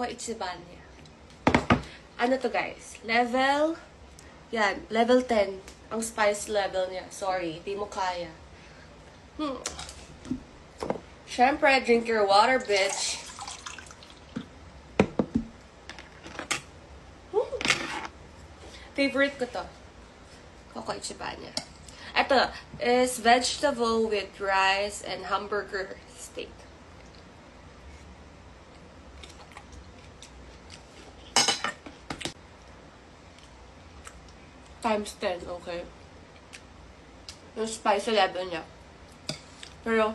Koko Ichiban niya. Ano to guys? Level, yan, level 10. Ang spice level niya. Sorry, di mo kaya. Siyempre, drink your water, bitch. Favorite ko to. Koko Ichiban niya. Ito is vegetable with rice and hamburger steak. Times 10, okay? Yung spice level niya. Pero,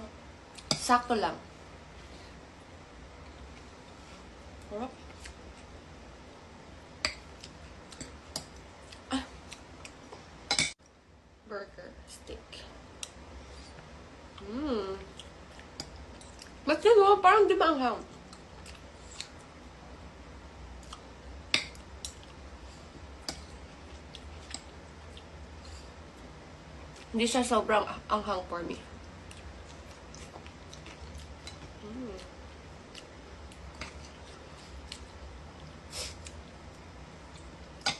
sakto lang. Sarap. Burger steak. Ba't yun, oh? Parang di maanghang. Hindi siya sobrang anghang for me.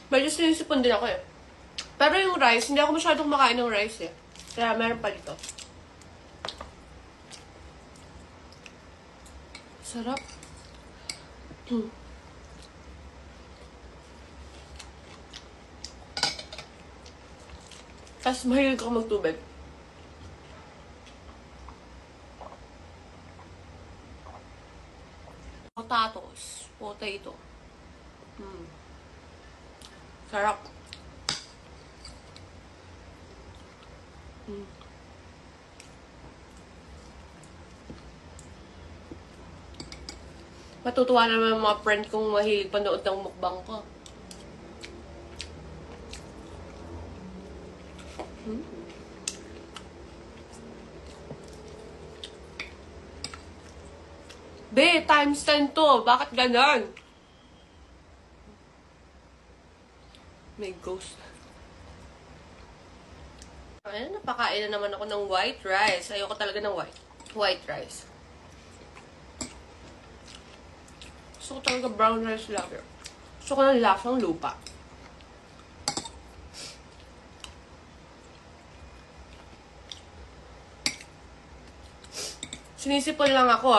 Medyo sinisipon din ako eh. Pero yung rice, hindi ako masyadong makain ng rice eh. Kaya meron pa dito. Sarap. Tapos mahilig ako magtubig. Potatoes. Potato. Sarap. Matutuwa naman yung mga friend kong mahilig panood ng mukbang ko. Be, times 10 to. Bakit ganon? May ghost. Ayun, napakain na naman ako ng white rice. Ayoko talaga ng white rice. Gusto ko talaga brown rice lagi. Gusto ko ng lasang lupa. Sinisipon lang ako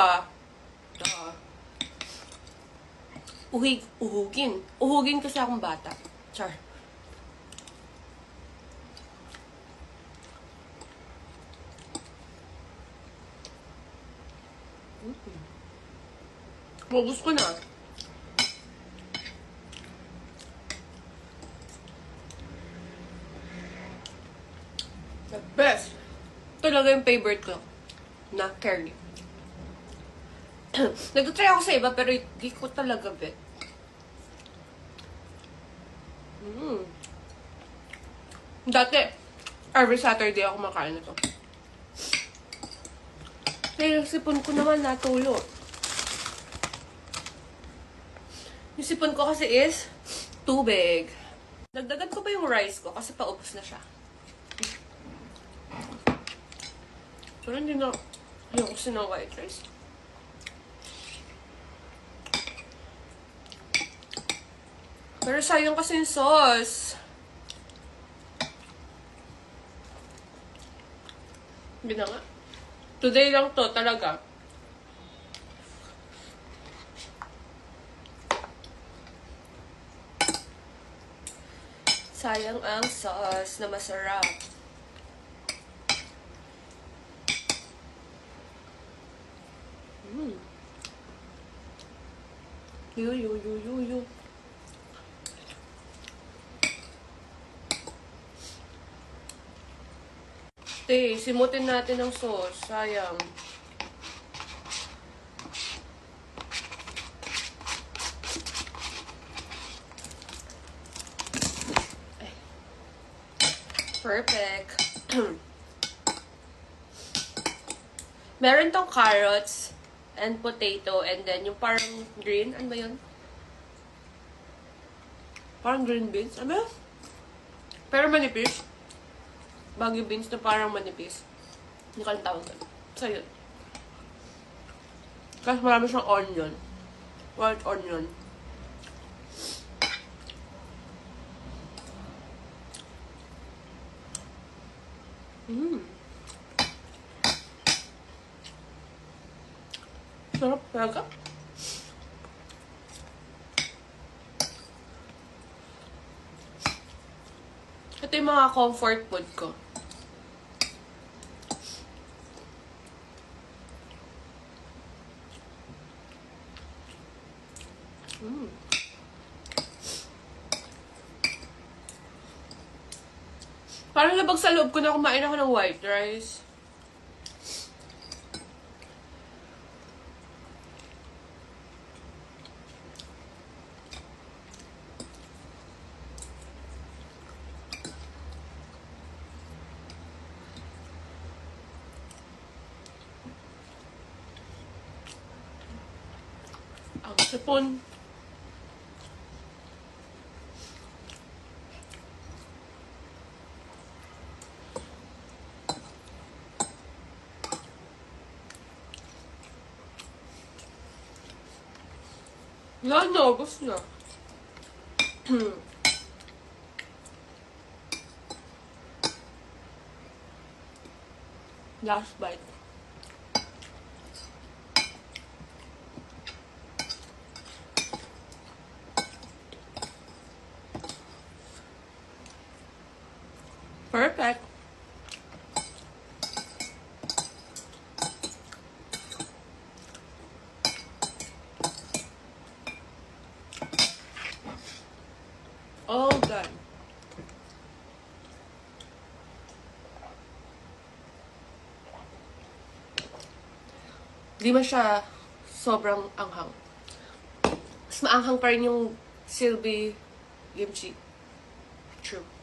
uhugin. Uhugin kasi akong bata. Char. Mabus ko na. The best. Talaga yung favorite ko na curry. Nag-try ako sa iba pero di ko talaga bet. Dati, every Saturday ako makain nito. Kaya yung sipon ko naman natulo. Yung sipon ko kasi is tubig. Dagdagan ko pa yung rice ko kasi paubos na siya. So, hindi na ayoko kasi ng white rice. Pero sayang kasi yung sauce. Hindi na nga. Today lang to talaga. Sayang ang sauce na masarap. Yo. Simutin natin ang sauce. Sayang. Perfect. Meron tong carrots and potato and then yung parang green. Ano ba yun? Parang green beans. Ano ba yun? Pero manipis. Bagyo beans na parang manipis. Hindi ko alam tawag doon. So, yun. Kasi marami siyang onion. white onion. Sarap talaga. Ito yung mga comfort food ko. Parang labag sa loob ko na kumain ako ng white rice. Ang sipon. Wala na, ubos na. Last bite. Perfect. All done. Di ba siya sobrang anghang? Mas maanghang pa rin yung Silby kimchi. True.